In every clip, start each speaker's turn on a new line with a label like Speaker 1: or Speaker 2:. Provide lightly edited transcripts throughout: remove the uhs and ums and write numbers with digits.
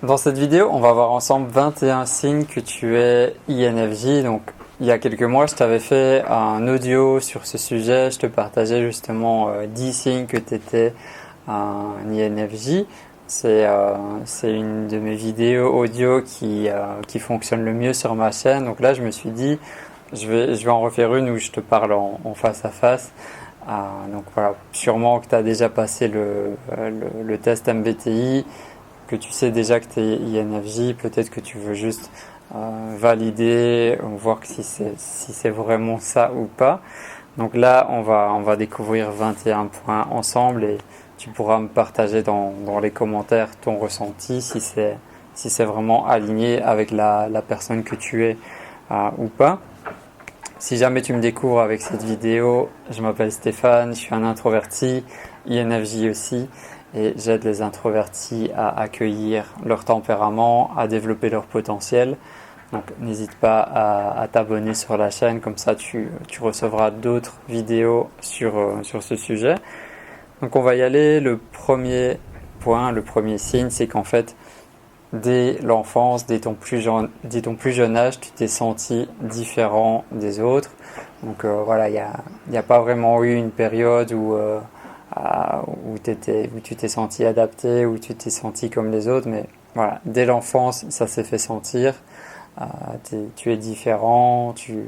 Speaker 1: Dans cette vidéo, on va voir ensemble 21 signes que tu es INFJ. Donc, il y a quelques mois, je t'avais fait un audio sur ce sujet. Je te partageais justement 10 signes que tu étais un INFJ. C'est une de mes vidéos audio qui fonctionne le mieux sur ma chaîne. Donc là, je me suis dit, je vais en refaire une où je te parle en face à face. Donc voilà, sûrement que tu as déjà passé le test MBTI, que tu sais déjà que tu es INFJ, peut-être que tu veux juste valider, voir si c'est vraiment ça ou pas. Donc là, on va découvrir 21 points ensemble et tu pourras me partager dans les commentaires ton ressenti, si c'est vraiment aligné avec la personne que tu es ou pas. Si jamais tu me découvres avec cette vidéo, je m'appelle Stéphane, je suis un introverti, INFJ aussi, et j'aide les introvertis à accueillir leur tempérament, à développer leur potentiel. Donc n'hésite pas à t'abonner sur la chaîne, comme ça tu recevras d'autres vidéos sur ce sujet. Donc on va y aller. Le premier point, le premier signe, c'est qu'en fait, dès l'enfance, dès ton plus jeune âge, tu t'es senti différent des autres. Donc voilà, il y a pas vraiment eu une période où tu t'es senti adapté, où tu t'es senti comme les autres, mais voilà, dès l'enfance, ça s'est fait sentir. Tu es différent, tu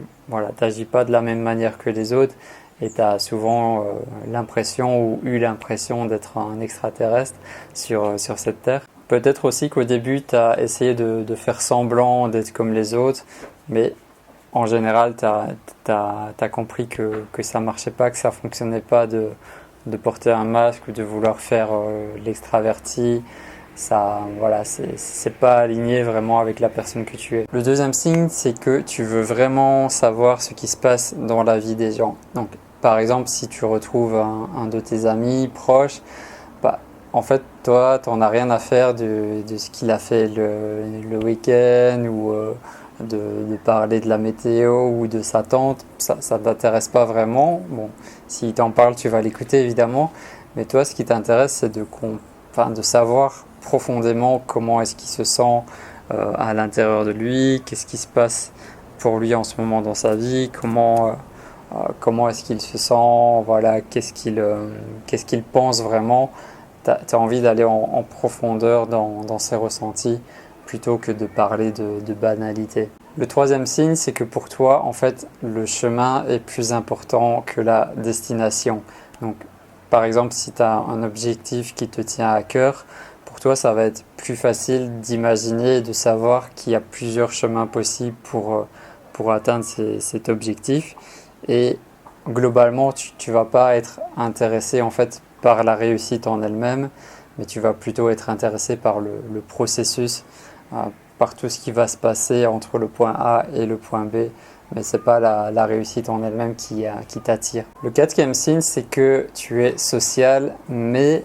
Speaker 1: t'agis pas de la même manière que les autres, et tu as souvent l'impression ou eu l'impression d'être un extraterrestre sur cette terre. Peut-être aussi qu'au début, tu as essayé de faire semblant d'être comme les autres, mais en général, tu as compris que ça marchait pas, que ça fonctionnait pas de porter un masque ou de vouloir faire l'extraverti. Ça, voilà, c'est pas aligné vraiment avec la personne que tu es. Le deuxième signe, c'est que tu veux vraiment savoir ce qui se passe dans la vie des gens. Donc, par exemple, si tu retrouves un de tes amis proches, en fait, toi, tu n'en as rien à faire de ce qu'il a fait le week-end ou de parler de la météo ou de sa tante. Ça ne t'intéresse pas vraiment. Bon, s'il t'en parle, tu vas l'écouter évidemment. Mais toi, ce qui t'intéresse, c'est de savoir profondément comment est-ce qu'il se sent à l'intérieur de lui, qu'est-ce qui se passe pour lui en ce moment dans sa vie, comment est-ce qu'il se sent, voilà, qu'est-ce qu'il pense vraiment. Tu as envie d'aller en profondeur dans ses ressentis plutôt que de parler de banalité. Le troisième signe, c'est que pour toi, en fait, le chemin est plus important que la destination. Donc, par exemple, si tu as un objectif qui te tient à cœur, pour toi, ça va être plus facile d'imaginer et de savoir qu'il y a plusieurs chemins possibles pour atteindre cet objectif. Et globalement, tu vas pas être intéressé en fait par la réussite en elle-même, mais tu vas plutôt être intéressé par le processus, par tout ce qui va se passer entre le point A et le point B, mais c'est pas la réussite en elle-même qui t'attire. Le quatrième signe, c'est que tu es social, mais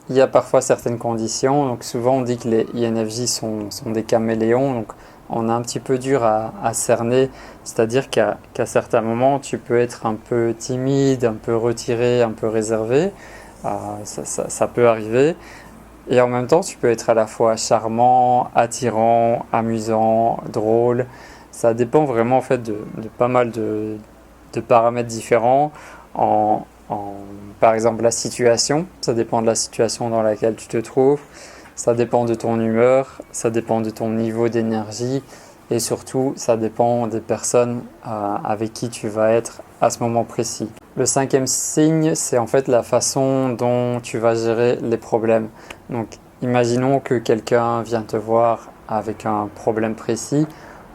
Speaker 1: il y a parfois certaines conditions. Donc souvent on dit que les INFJ sont des caméléons, donc on a un petit peu dur à cerner, c'est-à-dire qu'à certains moments tu peux être un peu timide, un peu retiré, un peu réservé, ça peut arriver, et en même temps tu peux être à la fois charmant, attirant, amusant, drôle. Ça dépend vraiment en fait de pas mal de paramètres différents. Par exemple, la situation, ça dépend de la situation dans laquelle tu te trouves, ça dépend de ton humeur, ça dépend de ton niveau d'énergie, et surtout ça dépend des personnes avec qui tu vas être à ce moment précis. Le cinquième signe, c'est en fait la façon dont tu vas gérer les problèmes. Donc imaginons que quelqu'un vient te voir avec un problème précis.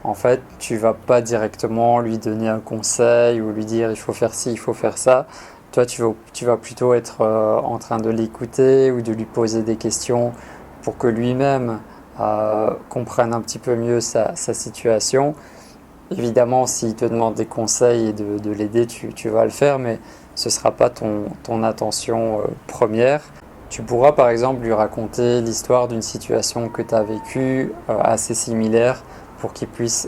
Speaker 1: En fait, tu vas pas directement lui donner un conseil ou lui dire il faut faire ci, il faut faire ça. Toi, tu vas plutôt être en train de l'écouter ou de lui poser des questions pour que lui-même comprenne un petit peu mieux sa situation. Évidemment, s'il te demande des conseils et de l'aider, tu vas le faire, mais ce ne sera pas ton intention première. Tu pourras par exemple lui raconter l'histoire d'une situation que tu as vécue assez similaire pour qu'il puisse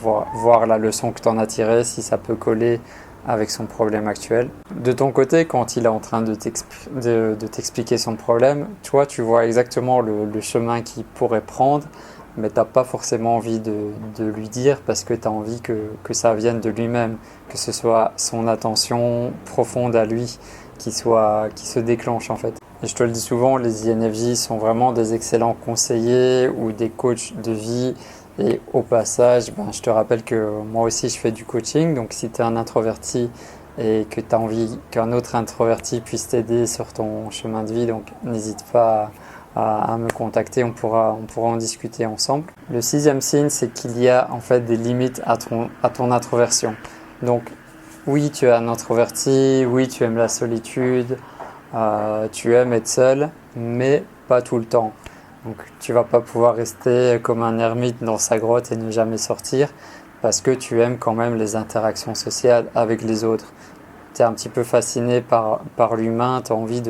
Speaker 1: voir la leçon que tu en as tirée, si ça peut coller avec son problème actuel. De ton côté, quand il est en train de t'expliquer son problème, toi, tu vois exactement le chemin qu'il pourrait prendre, mais tu n'as pas forcément envie de lui dire parce que tu as envie que ça vienne de lui-même, que ce soit son attention profonde à lui qui se déclenche en fait. Et je te le dis souvent, les INFJ sont vraiment des excellents conseillers ou des coachs de vie. Et au passage, je te rappelle que moi aussi je fais du coaching, donc si tu es un introverti et que tu as envie qu'un autre introverti puisse t'aider sur ton chemin de vie, donc n'hésite pas à me contacter, on pourra en discuter ensemble. Le sixième signe, c'est qu'il y a en fait des limites à ton introversion. Donc oui, tu es un introverti, oui, tu aimes la solitude, tu aimes être seul, mais pas tout le temps. Donc tu vas pas pouvoir rester comme un ermite dans sa grotte et ne jamais sortir parce que tu aimes quand même les interactions sociales avec les autres. Tu es un petit peu fasciné par l'humain, tu as envie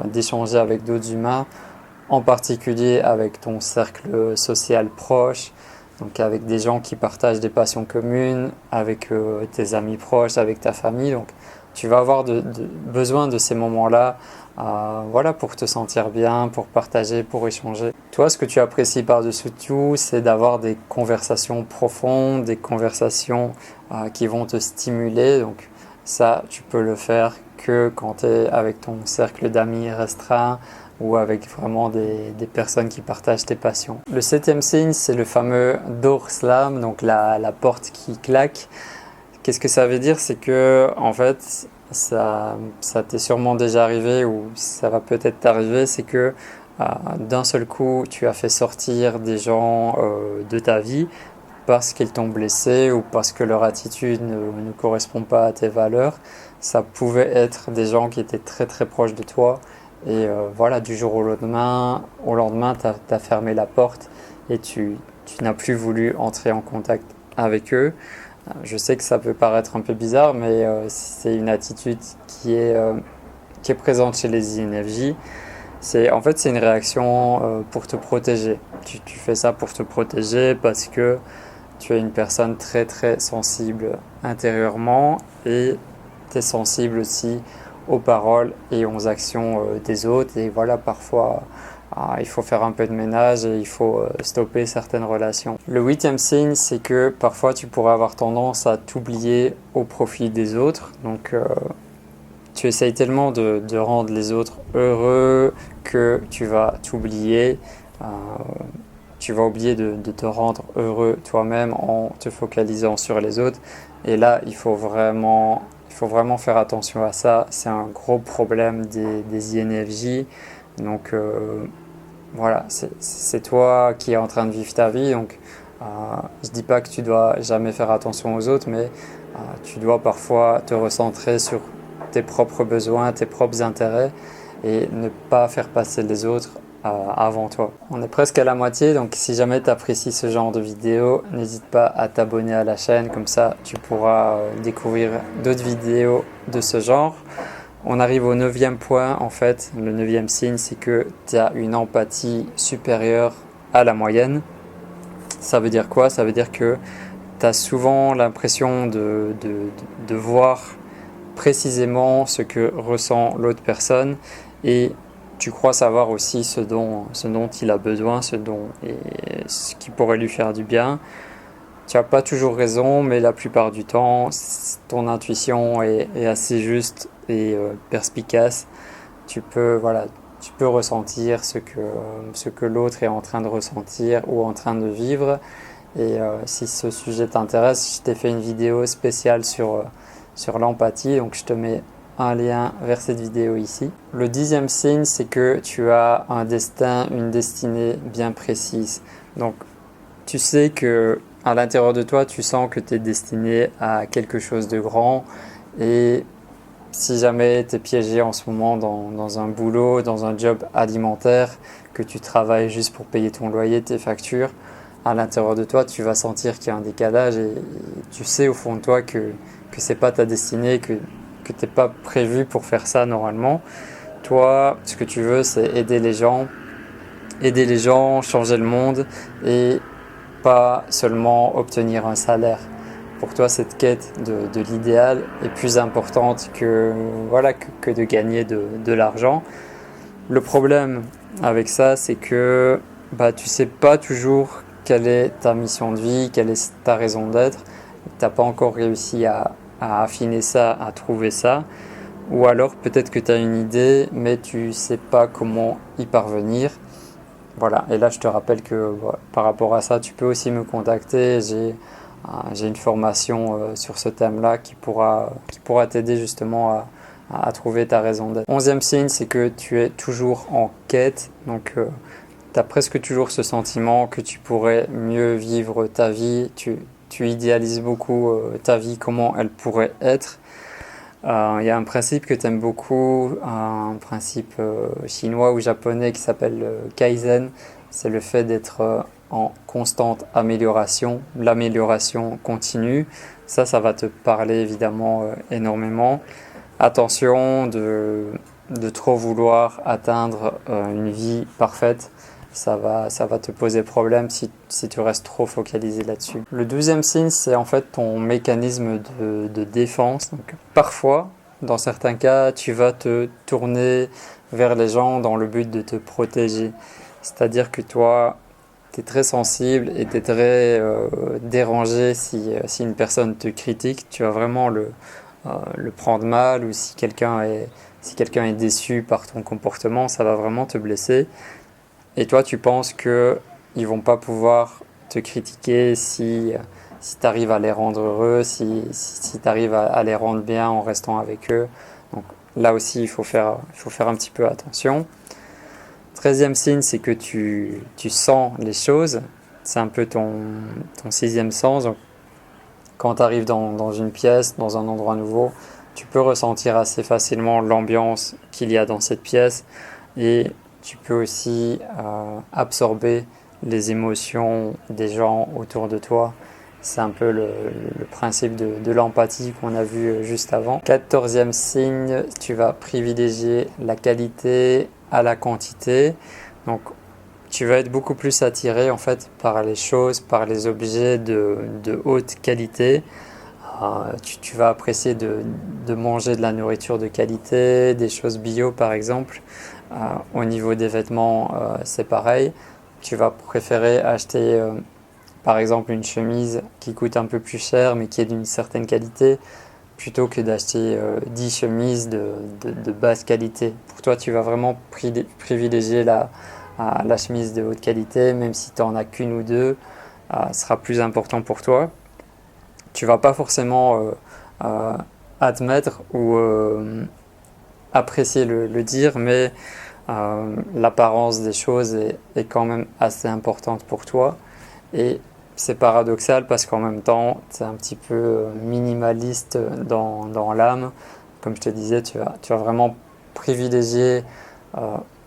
Speaker 1: d'échanger avec d'autres humains, en particulier avec ton cercle social proche, donc avec des gens qui partagent des passions communes, avec tes amis proches, avec ta famille. Donc tu vas avoir besoin de ces moments-là pour te sentir bien, pour partager, pour échanger. Toi, ce que tu apprécies par-dessus tout, c'est d'avoir des conversations profondes, des conversations qui vont te stimuler. Donc ça, tu peux le faire que quand tu es avec ton cercle d'amis restreint ou avec vraiment des personnes qui partagent tes passions. Le septième signe, c'est le fameux door slam, donc la porte qui claque. Qu'est-ce que ça veut dire? C'est que, en fait, ça t'est sûrement déjà arrivé ou ça va peut-être t'arriver, c'est que d'un seul coup, tu as fait sortir des gens de ta vie parce qu'ils t'ont blessé ou parce que leur attitude ne correspond pas à tes valeurs. Ça pouvait être des gens qui étaient très très proches de toi et du jour au lendemain, tu as fermé la porte et tu n'as plus voulu entrer en contact avec eux. Je sais que ça peut paraître un peu bizarre, mais c'est une attitude qui est présente chez les INFJ. C'est une réaction pour te protéger. Tu fais ça pour te protéger parce que tu es une personne très très sensible intérieurement et tu es sensible aussi aux paroles et aux actions des autres. Et voilà, parfois, il faut faire un peu de ménage et il faut stopper certaines relations. Le huitième signe, c'est que parfois tu pourrais avoir tendance à t'oublier au profit des autres. Donc, tu essayes tellement de rendre les autres heureux que tu vas t'oublier. Tu vas oublier de te rendre heureux toi-même en te focalisant sur les autres. Et là, il faut vraiment faire attention à ça. C'est un gros problème des INFJ. Donc c'est toi qui es en train de vivre ta vie. Donc je dis pas que tu dois jamais faire attention aux autres, mais tu dois parfois te recentrer sur tes propres besoins, tes propres intérêts et ne pas faire passer les autres avant toi. On est presque à la moitié, donc si jamais tu apprécies ce genre de vidéo, n'hésite pas à t'abonner à la chaîne, comme ça tu pourras découvrir d'autres vidéos de ce genre. On arrive au 9e point, en fait, le 9e signe, c'est que tu as une empathie supérieure à la moyenne. Ça veut dire quoi? Ça veut dire que tu as souvent l'impression de voir précisément ce que ressent l'autre personne et tu crois savoir aussi ce dont il a besoin, ce qui pourrait lui faire du bien. Tu n'as pas toujours raison, mais la plupart du temps, ton intuition est assez juste et perspicace. Tu peux ressentir ce que l'autre est en train de ressentir ou en train de vivre. Et si ce sujet t'intéresse, je t'ai fait une vidéo spéciale sur l'empathie, donc je te mets un lien vers cette vidéo ici. Le 10e signe, c'est que tu as un destin, une destinée bien précise. Donc tu sais que à l'intérieur de toi, tu sens que tu es destiné à quelque chose de grand et si jamais tu es piégé en ce moment dans un boulot, dans un job alimentaire, que tu travailles juste pour payer ton loyer, tes factures, à l'intérieur de toi, tu vas sentir qu'il y a un décalage et tu sais au fond de toi que c'est pas ta destinée, que t'es pas prévu pour faire ça normalement. Toi, ce que tu veux, c'est aider les gens, changer le monde et pas seulement obtenir un salaire. pour toi cette quête de l'idéal est plus importante que de gagner de l'argent. Le problème avec ça, c'est que tu sais pas toujours quelle est ta mission de vie, quelle est ta raison d'être. Tu n'as pas encore réussi à affiner ça, à trouver ça. Ou alors peut-être que tu as une idée, mais tu sais pas comment y parvenir. Voilà, et là je te rappelle que par rapport à ça, tu peux aussi me contacter. J'ai une formation sur ce thème-là qui pourra t'aider justement à trouver ta raison d'être. 11e signe, c'est que tu es toujours en quête. Donc tu as presque toujours ce sentiment que tu pourrais mieux vivre ta vie. Tu idéalises beaucoup ta vie, comment elle pourrait être. Il y a un principe que tu aimes beaucoup, un principe chinois ou japonais qui s'appelle Kaizen. C'est le fait d'être en constante amélioration, l'amélioration continue. Ça va te parler évidemment énormément. Attention de trop vouloir atteindre une vie parfaite. Ça va te poser problème si tu restes trop focalisé là-dessus. Le 12e signe, c'est en fait ton mécanisme de défense. Donc, parfois, dans certains cas, tu vas te tourner vers les gens dans le but de te protéger. C'est-à-dire que toi, tu es très sensible et tu es très dérangé si une personne te critique. Tu vas vraiment le prendre mal, ou si quelqu'un est déçu par ton comportement, ça va vraiment te blesser. Et toi, tu penses qu'ils ne vont pas pouvoir te critiquer si tu arrives à les rendre heureux, si tu arrives à les rendre bien en restant avec eux. Donc là aussi, il faut faire un petit peu attention. 13e signe, c'est que tu sens les choses. C'est un peu ton 6e sens. Donc, quand tu arrives dans une pièce, dans un endroit nouveau, tu peux ressentir assez facilement l'ambiance qu'il y a dans cette pièce. Et tu peux aussi absorber les émotions des gens autour de toi. C'est un peu le principe de l'empathie qu'on a vu juste avant. 14e signe, tu vas privilégier la qualité à la quantité. Donc, tu vas être beaucoup plus attiré en fait par les choses, par les objets de haute qualité. Tu vas apprécier de manger de la nourriture de qualité, des choses bio par exemple. Au niveau des vêtements, c'est pareil. Tu vas préférer acheter par exemple une chemise qui coûte un peu plus cher mais qui est d'une certaine qualité, plutôt que d'acheter 10 chemises de basse qualité. Pour toi, tu vas vraiment privilégier la chemise de haute qualité, même si tu n'en as qu'une ou deux, sera plus important pour toi. Tu vas pas forcément admettre ou apprécier le dire, mais l'apparence des choses est quand même assez importante pour toi. Et c'est paradoxal parce qu'en même temps, tu es un petit peu minimaliste dans l'âme. Comme je te disais, tu vas vraiment privilégier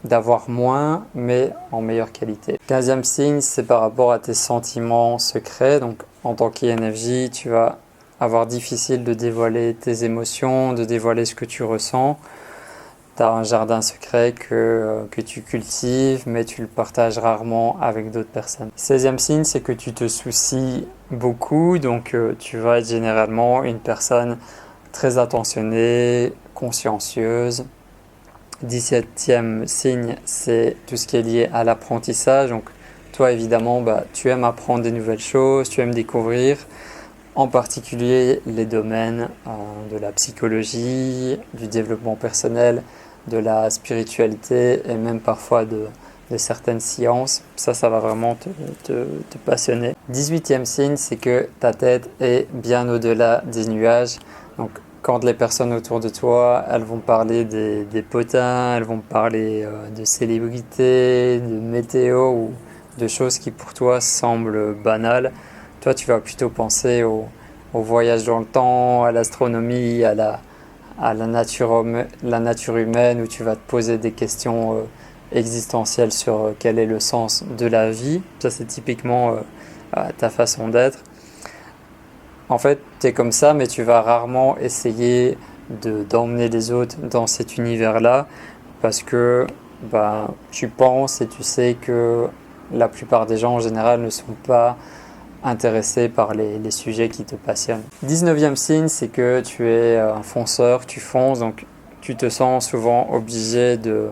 Speaker 1: d'avoir moins, mais en meilleure qualité. 15e signe, c'est par rapport à tes sentiments secrets. Donc, en tant qu'INFJ, tu vas avoir difficile de dévoiler tes émotions, de dévoiler ce que tu ressens. Tu as un jardin secret que tu cultives, mais tu le partages rarement avec d'autres personnes. 16e signe, c'est que tu te soucies beaucoup, donc tu vas être généralement une personne très attentionnée, consciencieuse. 17e signe, c'est tout ce qui est lié à l'apprentissage. Donc toi, évidemment, tu aimes apprendre des nouvelles choses, tu aimes découvrir, en particulier les domaines de la psychologie, du développement personnel, de la spiritualité et même parfois de certaines sciences. Ça va vraiment te passionner. 18e signe, c'est que ta tête est bien au-delà des nuages. Donc, quand les personnes autour de toi, elles vont parler des potins, elles vont parler de célébrités, de météo ou de choses qui pour toi semblent banales, toi tu vas plutôt penser au voyage dans le temps, à l'astronomie, à la nature humaine, où tu vas te poser des questions existentielles sur quel est le sens de la vie. Ça, c'est typiquement ta façon d'être. En fait, tu es comme ça, mais tu vas rarement essayer d'emmener les autres dans cet univers-là, parce que tu penses et tu sais que la plupart des gens en général ne sont pas intéressé par les sujets qui te passionnent. 19e signe, c'est que tu es un fonceur, tu fonces, donc tu te sens souvent obligé de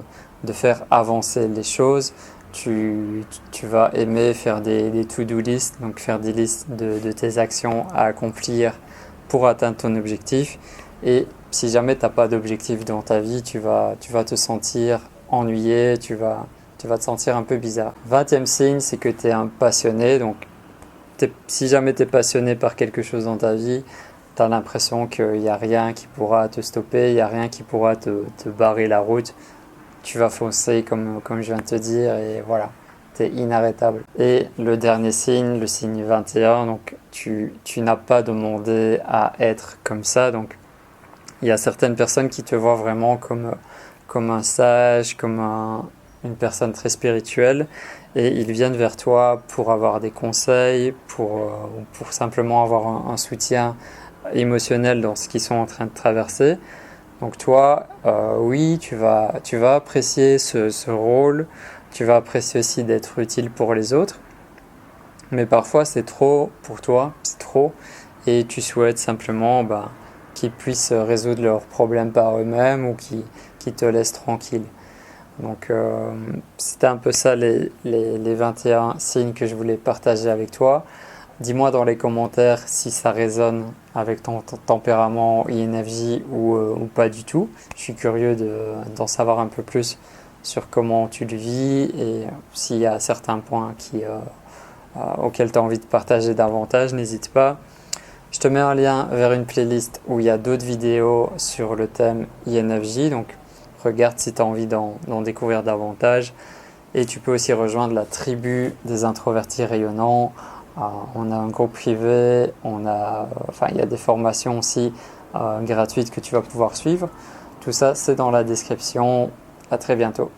Speaker 1: faire avancer les choses. Tu vas aimer faire des to-do list, donc faire des listes de tes actions à accomplir pour atteindre ton objectif. Et si jamais tu n'as pas d'objectif dans ta vie, tu vas te sentir ennuyé, tu vas te sentir un peu bizarre. 20e signe, c'est que tu es un passionné. Donc, si jamais tu es passionné par quelque chose dans ta vie, tu as l'impression qu'il n'y a rien qui pourra te stopper, il n'y a rien qui pourra te barrer la route. Tu vas foncer comme je viens de te dire et voilà, tu es inarrêtable. Et le dernier signe, le signe 21, donc tu n'as pas demandé à être comme ça. Donc, il y a certaines personnes qui te voient vraiment comme un sage, une personne très spirituelle, et ils viennent vers toi pour avoir des conseils, pour simplement avoir un soutien émotionnel dans ce qu'ils sont en train de traverser. Donc toi, oui, tu vas apprécier ce rôle, tu vas apprécier aussi d'être utile pour les autres, mais parfois c'est trop pour toi, c'est trop, et tu souhaites simplement qu'ils puissent résoudre leurs problèmes par eux-mêmes ou qu'ils te laissent tranquille. Donc c'était un peu ça les 21 signes que je voulais partager avec toi. Dis-moi dans les commentaires si ça résonne avec ton tempérament INFJ ou pas du tout. Je suis curieux d'en savoir un peu plus sur comment tu le vis et s'il y a certains points auxquels tu as envie de partager davantage, n'hésite pas. Je te mets un lien vers une playlist où il y a d'autres vidéos sur le thème INFJ, donc regarde si tu as envie d'en découvrir davantage. Et tu peux aussi rejoindre la tribu des introvertis rayonnants. On a un groupe privé, il y a des formations aussi gratuites que tu vas pouvoir suivre. Tout ça, c'est dans la description. À très bientôt.